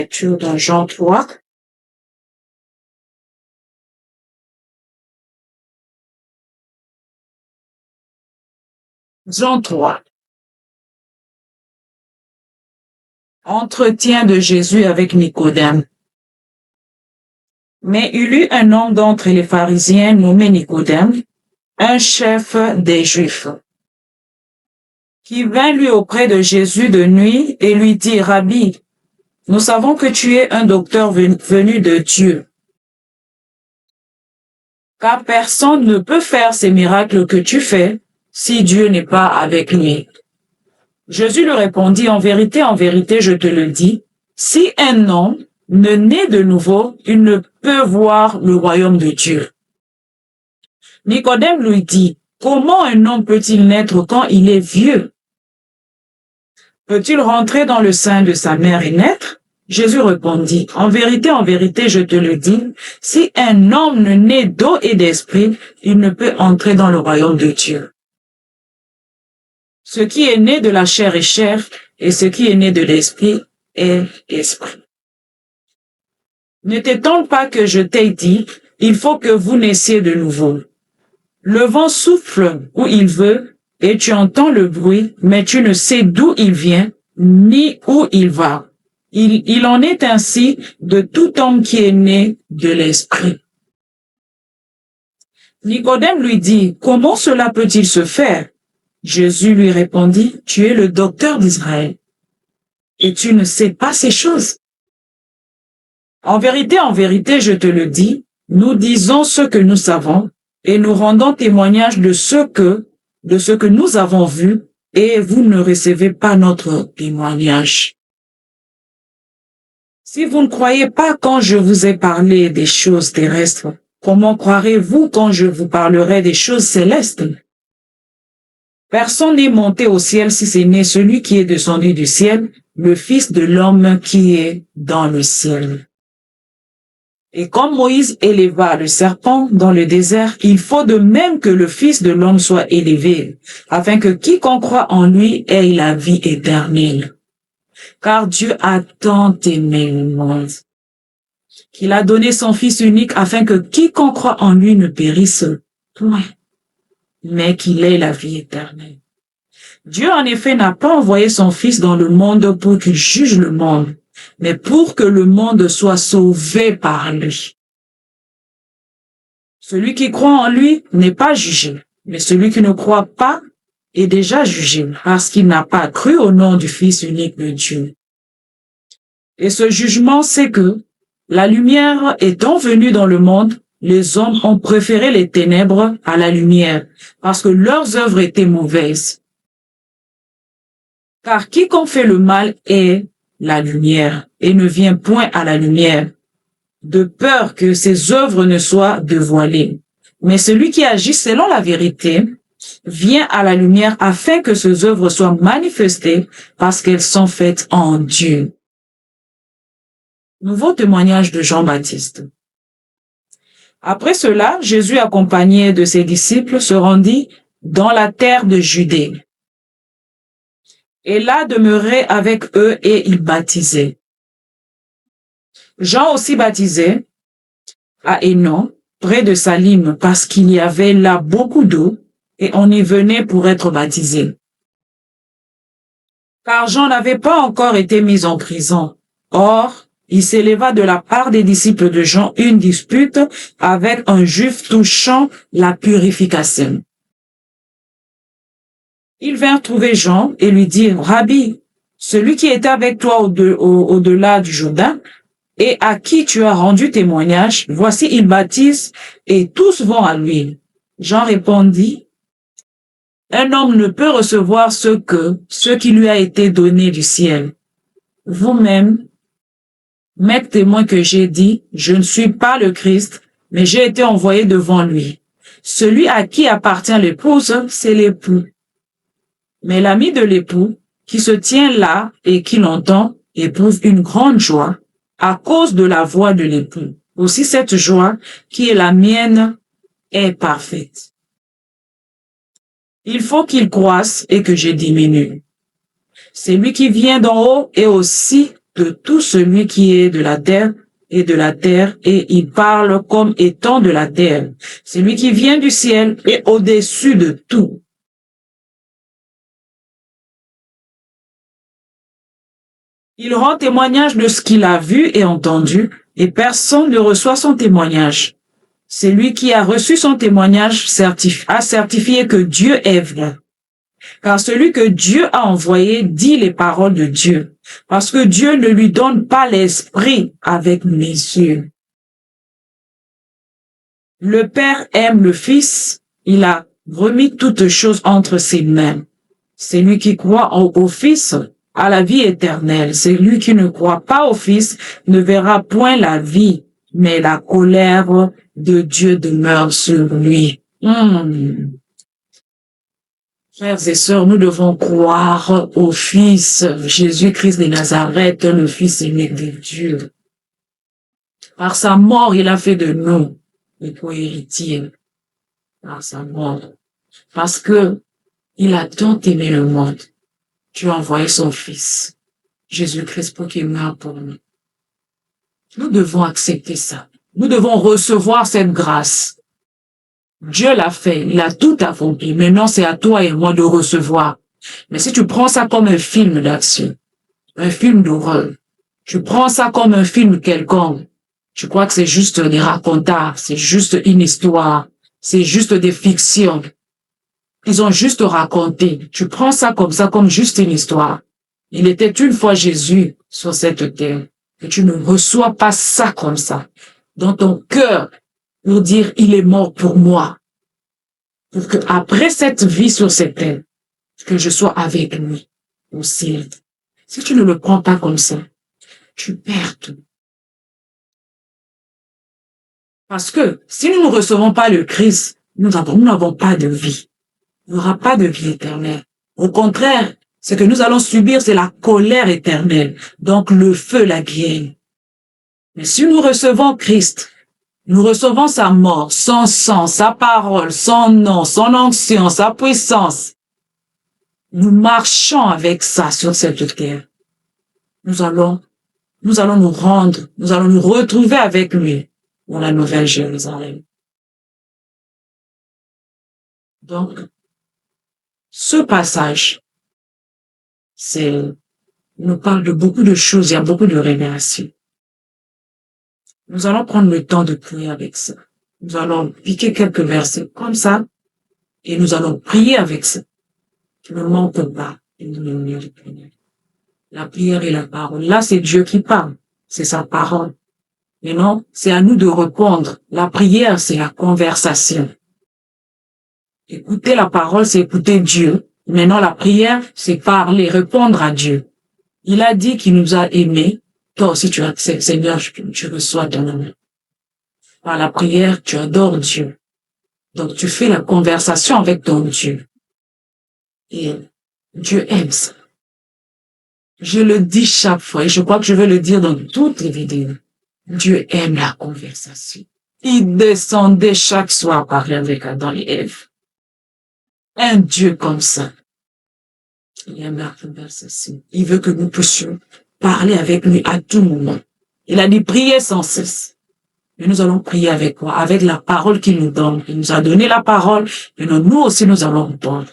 lecture dans Jean 3. Jean 3. Entretien de Jésus avec Nicodème. Mais il y eut un homme d'entre les pharisiens nommé Nicodème, un chef des Juifs, qui vint lui auprès de Jésus de nuit et lui dit, « Rabbi, nous savons que tu es un docteur venu de Dieu, car personne ne peut faire ces miracles que tu fais si Dieu n'est pas avec lui. » Jésus lui répondit, « en vérité, je te le dis, si un homme ne naît de nouveau, il ne peut voir le royaume de Dieu. » Nicodème lui dit, « Comment un homme peut-il naître quand il est vieux? Peut-il rentrer dans le sein de sa mère et naître? » Jésus répondit, « en vérité, je te le dis, si un homme ne naît d'eau et d'esprit, il ne peut entrer dans le royaume de Dieu. Ce qui est né de la chair est chair, et ce qui est né de l'esprit est esprit. Ne t'étonne pas que je t'ai dit, il faut que vous naissiez de nouveau. Le vent souffle où il veut, et tu entends le bruit, mais tu ne sais d'où il vient, ni où il va. Il en est ainsi de tout homme qui est né de l'esprit. » Nicodème lui dit, « Comment cela peut-il se faire? » Jésus lui répondit, « Tu es le docteur d'Israël, et tu ne sais pas ces choses. En vérité, je te le dis, nous disons ce que nous savons, et nous rendons témoignage de ce que nous avons vu, et vous ne recevez pas notre témoignage. Si vous ne croyez pas quand je vous ai parlé des choses terrestres, comment croirez-vous quand je vous parlerai des choses célestes? Personne n'est monté au ciel si ce n'est celui qui est descendu du ciel, le Fils de l'homme qui est dans le ciel. Et comme Moïse éleva le serpent dans le désert, il faut de même que le Fils de l'homme soit élevé, afin que quiconque croit en lui ait la vie éternelle. Car Dieu a tant aimé le monde, qu'il a donné son Fils unique afin que quiconque croit en lui ne périsse point, mais qu'il ait la vie éternelle. Dieu en effet n'a pas envoyé son Fils dans le monde pour qu'il juge le monde, mais pour que le monde soit sauvé par lui. Celui qui croit en lui n'est pas jugé, mais celui qui ne croit pas est déjà jugé, parce qu'il n'a pas cru au nom du Fils unique de Dieu. Et ce jugement, c'est que, la lumière étant venue dans le monde, les hommes ont préféré les ténèbres à la lumière, parce que leurs œuvres étaient mauvaises. Car quiconque fait le mal est la lumière, et ne vient point à la lumière, de peur que ses œuvres ne soient dévoilées. Mais celui qui agit selon la vérité vient à la lumière afin que ses œuvres soient manifestées parce qu'elles sont faites en Dieu. Nouveau témoignage de Jean-Baptiste. Après cela, Jésus, accompagné de ses disciples, se rendit dans la terre de Judée. Et là demeurait avec eux et il baptisait. Jean aussi baptisait à Énon, près de Salim, parce qu'il y avait là beaucoup d'eau, et on y venait pour être baptisé. Car Jean n'avait pas encore été mis en prison. Or, il s'éleva de la part des disciples de Jean une dispute avec un juif touchant la purification. Ils vinrent trouver Jean et lui dirent, « Rabbi, celui qui était avec toi au-delà du Jourdain, et à qui tu as rendu témoignage, voici il baptise, et tous vont à lui. » Jean répondit, « Un homme ne peut recevoir ce qui lui a été donné du ciel. Vous-même, m'êtes témoin que j'ai dit, je ne suis pas le Christ, mais j'ai été envoyé devant lui. Celui à qui appartient l'épouse, c'est l'époux. Mais l'ami de l'époux, qui se tient là et qui l'entend, éprouve une grande joie à cause de la voix de l'époux. Aussi cette joie, qui est la mienne, est parfaite. Il faut qu'il croisse et que je diminue. Celui qui vient d'en haut est aussi de tout celui qui est de la terre et de la terre, et il parle comme étant de la terre. Celui qui vient du ciel est au-dessus de tout. Il rend témoignage de ce qu'il a vu et entendu, et personne ne reçoit son témoignage. Celui qui a reçu son témoignage a certifié que Dieu est vrai. Car celui que Dieu a envoyé dit les paroles de Dieu, parce que Dieu ne lui donne pas l'esprit avec mesure. Le Père aime le Fils, il a remis toutes choses entre ses mains. Celui qui croit au Fils a la vie éternelle. Celui qui ne croit pas au Fils ne verra point la vie, mais la colère de Dieu demeure sur lui. Frères et sœurs, nous devons croire au Fils, Jésus-Christ de Nazareth, le Fils unique de Dieu. Par sa mort, il a fait de nous les co-héritiers. Par sa mort. Parce que il a tant aimé le monde. Dieu a envoyé son Fils, Jésus-Christ, pour qu'il meure pour nous. Nous devons accepter ça. Nous devons recevoir cette grâce. Dieu l'a fait, il a tout accompli. Maintenant, c'est à toi et moi de recevoir. Mais si tu prends ça comme un film d'action, un film d'horreur, tu prends ça comme un film quelconque, tu crois que c'est juste des racontards, c'est juste une histoire, c'est juste des fictions. Ils ont juste raconté. Tu prends ça comme juste une histoire. Il était une fois Jésus sur cette terre. Et tu ne reçois pas ça comme ça. Dans ton cœur, pour dire, il est mort pour moi. Pour que après cette vie sur cette terre, que je sois avec lui au ciel. Si tu ne le prends pas comme ça, tu perds tout. Parce que si nous ne recevons pas le Christ, nous n'avons pas de vie. Il n'y aura pas de vie éternelle. Au contraire, ce que nous allons subir, c'est la colère éternelle. Donc le feu, la guerre. Mais si nous recevons Christ, nous recevons sa mort, son sang, sa parole, son nom, son onction, sa puissance. Nous marchons avec ça sur cette terre. Nous allons nous rendre, nous allons nous retrouver avec lui dans la nouvelle Jérusalem. Donc, ce passage, nous parle de beaucoup de choses, il y a beaucoup de révélations. Nous allons prendre le temps de prier avec ça. Nous allons piquer quelques versets comme ça et nous allons prier avec ça. Tu ne manques pas la prière et la parole. Là, c'est Dieu qui parle. C'est sa parole. Mais non, c'est à nous de répondre. La prière, c'est la conversation. Écouter la parole, c'est écouter Dieu. Maintenant, la prière, c'est parler, répondre à Dieu. Il a dit qu'il nous a aimés. Toi aussi, tu acceptes, Seigneur, tu reçois ton amour. Par la prière, tu adores Dieu. Donc, tu fais la conversation avec ton Dieu. Et Dieu aime ça. Je le dis chaque fois et je crois que je vais le dire dans toutes les vidéos. Dieu aime la conversation. Il descendait chaque soir parler avec Adam et Ève. Un Dieu comme ça. Il aime la conversation. Il veut que nous puissions parler avec lui à tout moment. Il a dit prier sans cesse. Et nous allons prier avec quoi? Avec la parole qu'il nous donne. Il nous a donné la parole. Et nous aussi, nous allons répondre.